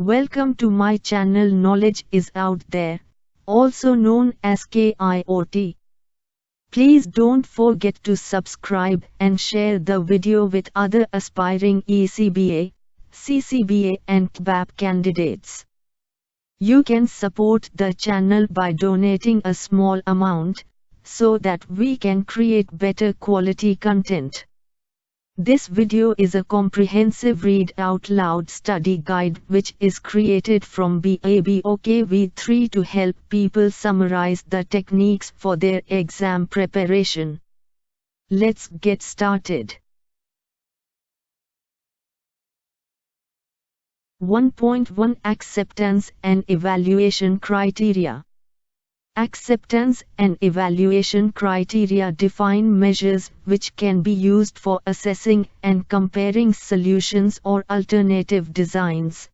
Welcome to my channel Knowledge is Out There, also known as KIOT. Please don't forget to subscribe and share the video with other aspiring ECBA, CCBA and CBAP candidates. You can support the channel by donating a small amount, so that we can create better quality content. This video is a comprehensive read out loud study guide which is created from BABoK V3 to help people summarize the techniques for their exam preparation. Let's get started. 1.1 Acceptance and Evaluation Criteria. Acceptance and evaluation criteria define measures which can be used for assessing and comparing solutions or alternative designs.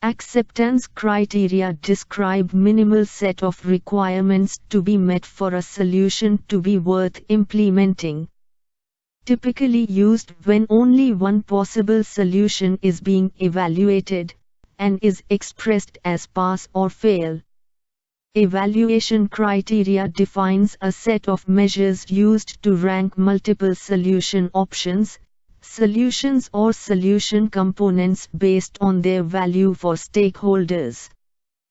Acceptance criteria describe minimal set of requirements to be met for a solution to be worth implementing. Typically used when only one possible solution is being evaluated, and is expressed as pass or fail. Evaluation criteria defines a set of measures used to rank multiple solution options, solutions or solution components based on their value for stakeholders.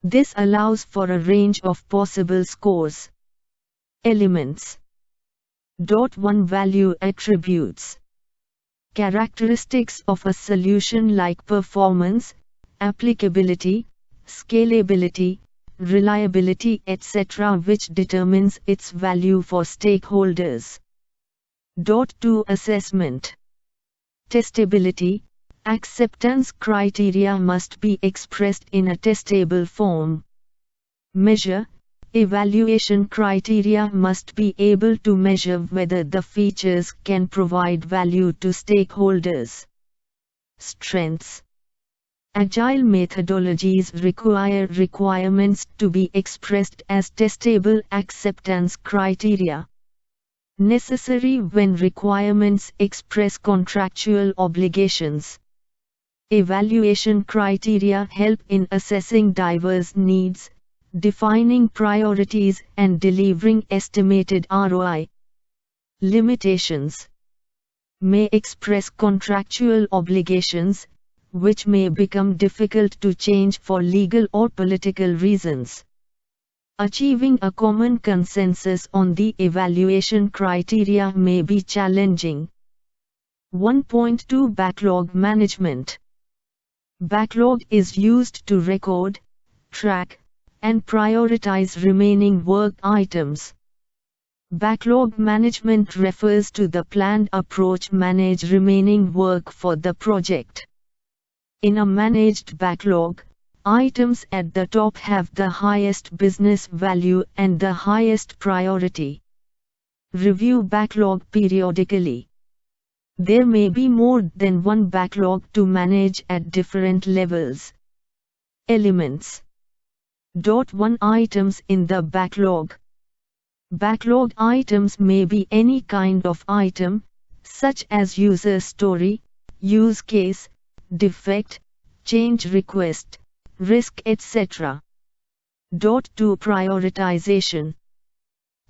This allows for a range of possible scores. Elements. 1. Value attributes. Characteristics of a solution like performance, applicability, scalability, reliability, etc., which determines its value for stakeholders. 2. Assessment. Testability. Acceptance criteria must be expressed in a testable form. Measure. Evaluation criteria must be able to measure whether the features can provide value to stakeholders. Strengths. Agile methodologies require requirements to be expressed as testable acceptance criteria. Necessary when requirements express contractual obligations. Evaluation criteria help in assessing diverse needs, defining priorities and delivering estimated ROI. Limitations. May express contractual obligations, which may become difficult to change for legal or political reasons. Achieving a common consensus on the evaluation criteria may be challenging. 1.2 Backlog management. Backlog is used to record, track, and prioritize remaining work items. Backlog management refers to the planned approach to manage remaining work for the project. In a managed backlog, items at the top have the highest business value and the highest priority. Review backlog periodically. There may be more than one backlog to manage at different levels. Elements. 1. Items in the backlog. Backlog items may be any kind of item, such as user story, use case, defect, change request, risk, etc. 2. Prioritization.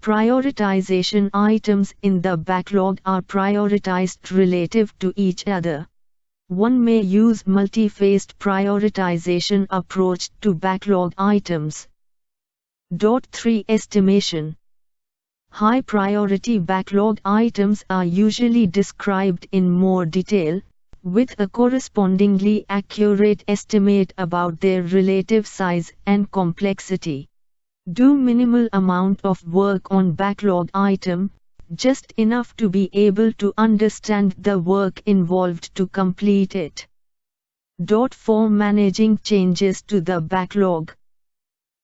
Prioritization items in the backlog are prioritized relative to each other. One may use multi-phased prioritization approach to backlog items. 3. Estimation. High priority backlog items are usually described in more detail, with a correspondingly accurate estimate about their relative size and complexity. Do minimal amount of work on backlog item, just enough to be able to understand the work involved to complete it. 4. Managing changes to the backlog.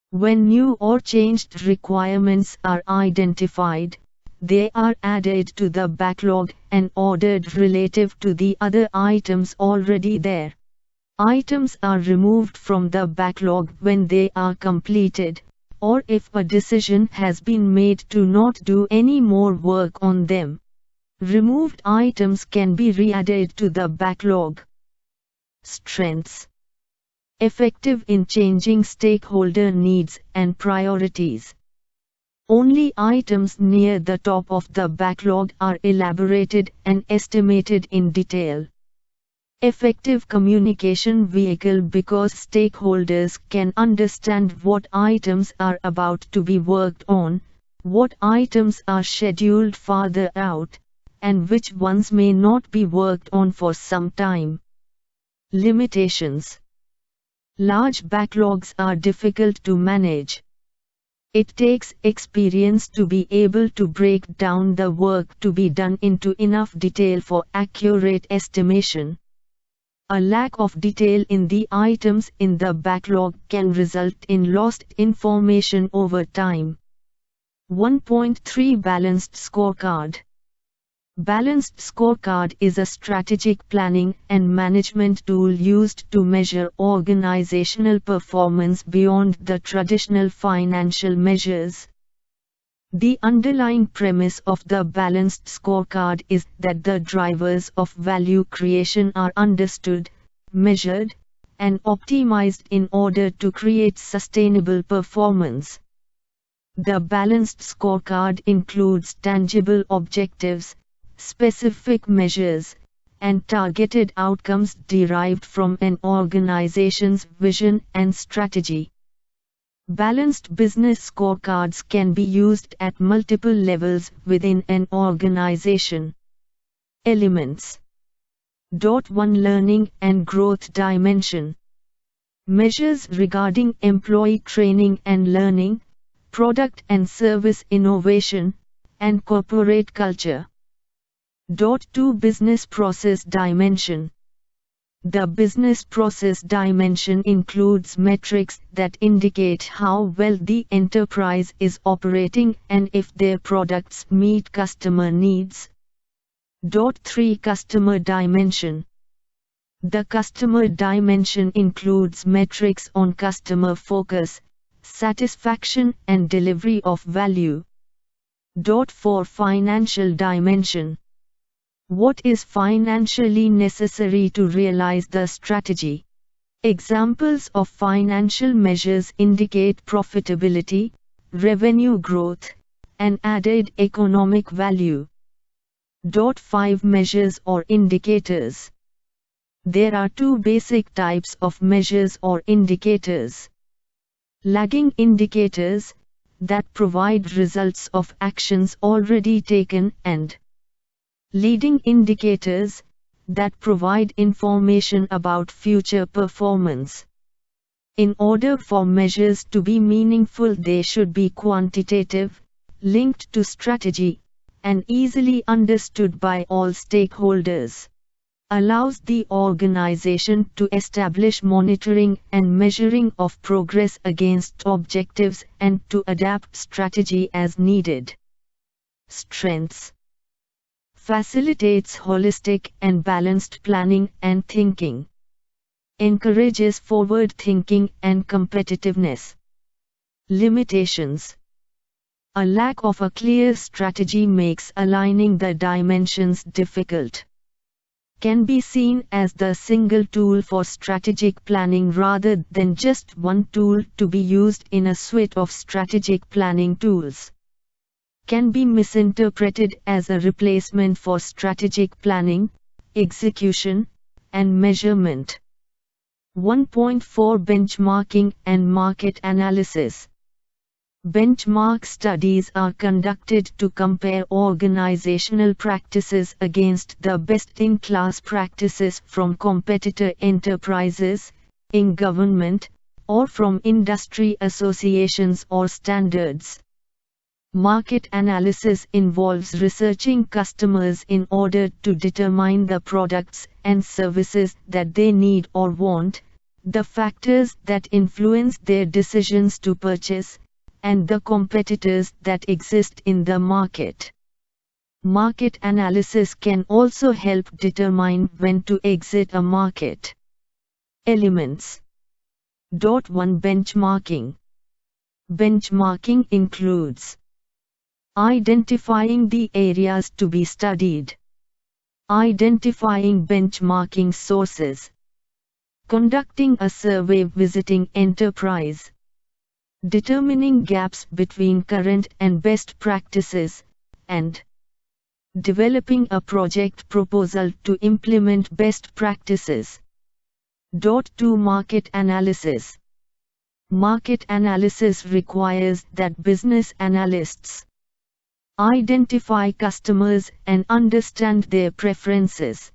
When new or changed requirements are identified, they are added to the backlog and ordered relative to the other items already there. Items are removed from the backlog when they are completed, or if a decision has been made to not do any more work on them. Removed items can be re-added to the backlog. Strengths. effective in changing stakeholder needs and priorities. Only items near the top of the backlog are elaborated and estimated in detail. Effective communication vehicle because stakeholders can understand what items are about to be worked on, what items are scheduled farther out, and which ones may not be worked on for some time. Limitations. Large backlogs are difficult to manage. It takes experience to be able to break down the work to be done into enough detail for accurate estimation. A lack of detail in the items in the backlog can result in lost information over time. 1.3 Balanced Scorecard. Balanced Scorecard is a strategic planning and management tool used to measure organizational performance beyond the traditional financial measures. The underlying premise of the Balanced Scorecard is that the drivers of value creation are understood, measured, and optimized in order to create sustainable performance. The Balanced Scorecard includes tangible objectives, specific measures, and targeted outcomes derived from an organization's vision and strategy. Balanced business scorecards can be used at multiple levels within an organization. Elements. 1. Learning and growth dimension. Measures regarding employee training and learning, product and service innovation, and corporate culture. 2. Business process dimension. The business process dimension includes metrics that indicate how well the enterprise is operating and if their products meet customer needs. 3. Customer dimension. The customer dimension includes metrics on customer focus, satisfaction and delivery of value. 4. Financial dimension. What is financially necessary to realize the strategy? Examples of financial measures indicate profitability, revenue growth, and added economic value. 5. Measures or indicators. There are two basic types of measures or indicators. Lagging indicators, that provide results of actions already taken, and leading indicators, that provide information about future performance. In order for measures to be meaningful, they should be quantitative, linked to strategy, and easily understood by all stakeholders. Allows the organization to establish monitoring and measuring of progress against objectives and to adapt strategy as needed. Strengths. Facilitates holistic and balanced planning and thinking. Encourages forward thinking and competitiveness. Limitations. A lack of a clear strategy makes aligning the dimensions difficult. Can be seen as the single tool for strategic planning rather than just one tool to be used in a suite of strategic planning tools. Can be misinterpreted as a replacement for strategic planning, execution, and measurement. 1.4 Benchmarking and market analysis. Benchmark studies are conducted to compare organizational practices against the best-in-class practices from competitor enterprises, in government, or from industry associations or standards. Market analysis involves researching customers in order to determine the products and services that they need or want, the factors that influence their decisions to purchase, and the competitors that exist in the market. Market analysis can also help determine when to exit a market. Elements. 1. Benchmarking. Benchmarking includes identifying the areas to be studied, identifying benchmarking sources, conducting a survey visiting enterprise, determining gaps between current and best practices, and developing a project proposal to implement best practices. 2. Market analysis. Market analysis requires that business analysts identify customers and understand their preferences.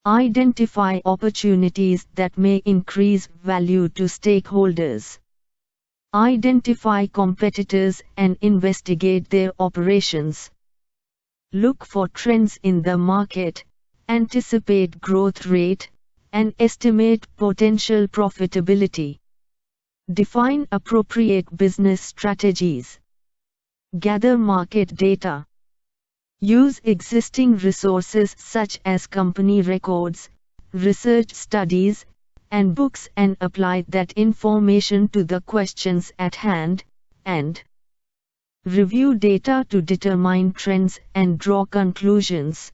Identify opportunities that may increase value to stakeholders. Identify competitors and investigate their operations. Look for trends in the market, anticipate growth rate, and estimate potential profitability. Define appropriate business strategies. Gather market data. Use existing resources such as company records, research studies, and books and apply that information to the questions at hand, and review data to determine trends and draw conclusions.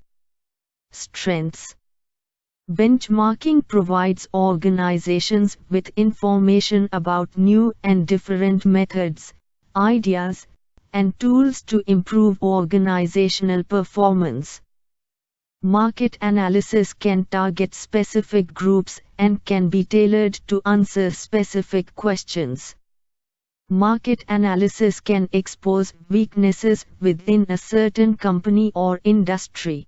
Strengths. Benchmarking provides organizations with information about new and different methods, ideas, and tools to improve organizational performance. Market analysis can target specific groups and can be tailored to answer specific questions. Market analysis can expose weaknesses within a certain company or industry.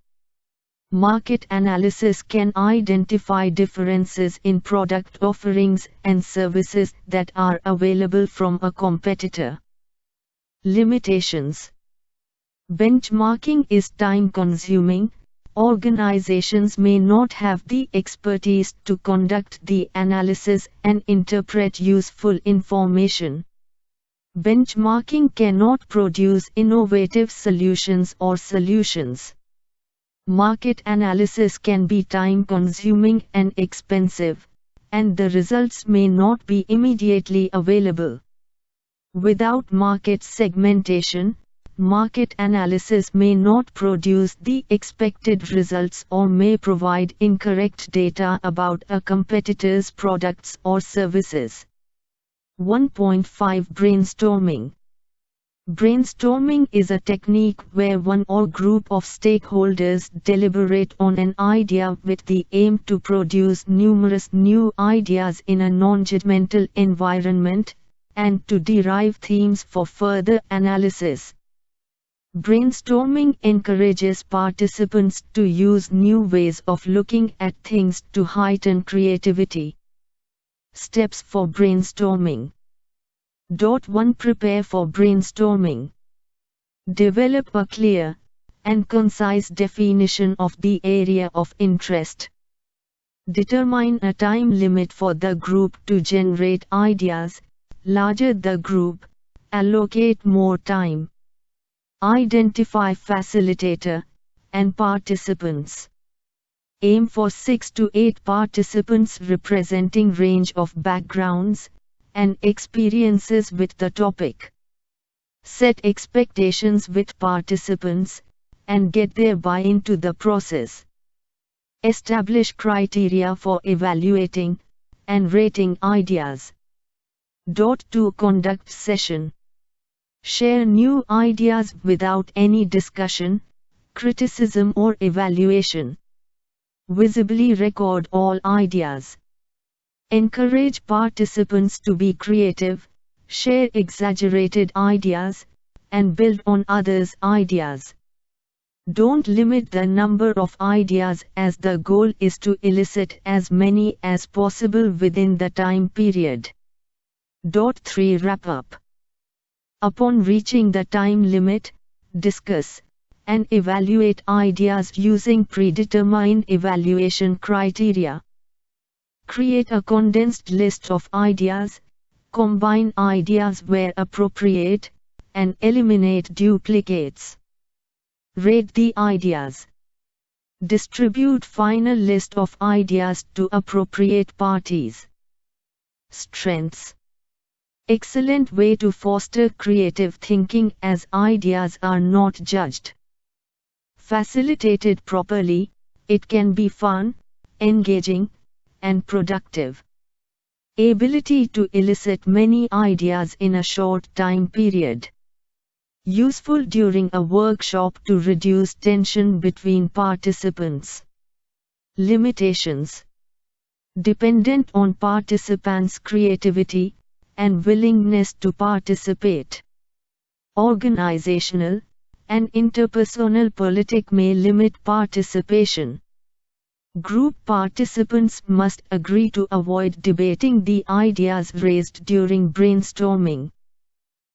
Market analysis can identify differences in product offerings and services that are available from a competitor. Limitations. Benchmarking is time-consuming. Organizations may not have the expertise to conduct the analysis and interpret useful information. Benchmarking cannot produce innovative solutions or solutions. Market analysis can be time-consuming and expensive, and the results may not be immediately available. Without market segmentation, market analysis may not produce the expected results or may provide incorrect data about a competitor's products or services. 1.5 Brainstorming. Brainstorming is a technique where one or group of stakeholders deliberate on an idea with the aim to produce numerous new ideas in a non-judgmental environment, and to derive themes for further analysis. Brainstorming encourages participants to use new ways of looking at things to heighten creativity. Steps for brainstorming. 1. Prepare for brainstorming. Develop a clear and concise definition of the area of interest. Determine a time limit for the group to generate ideas. Larger the group, allocate more time. Identify facilitator and participants. Aim for 6 to 8 participants representing range of backgrounds and experiences with the topic. Set expectations with participants and get their buy-in to the process. Establish criteria for evaluating and rating ideas. 2. Conduct session. Share new ideas without any discussion, criticism or evaluation. Visibly record all ideas. Encourage participants to be creative, share exaggerated ideas, and build on others' ideas. Don't limit the number of ideas as the goal is to elicit as many as possible within the time period. 3. Wrap up. Upon reaching the time limit, discuss and evaluate ideas using predetermined evaluation criteria. Create a condensed list of ideas, combine ideas where appropriate, and eliminate duplicates. Rate the ideas. Distribute final list of ideas to appropriate parties. Strengths. Excellent way to foster creative thinking as ideas are not judged. Facilitated properly, it can be fun, engaging, and productive. Ability to elicit many ideas in a short time period. Useful during a workshop to reduce tension between participants. Limitations. Dependent on participants' creativity and willingness to participate. Organizational and interpersonal politics may limit participation. Group participants must agree to avoid debating the ideas raised during brainstorming.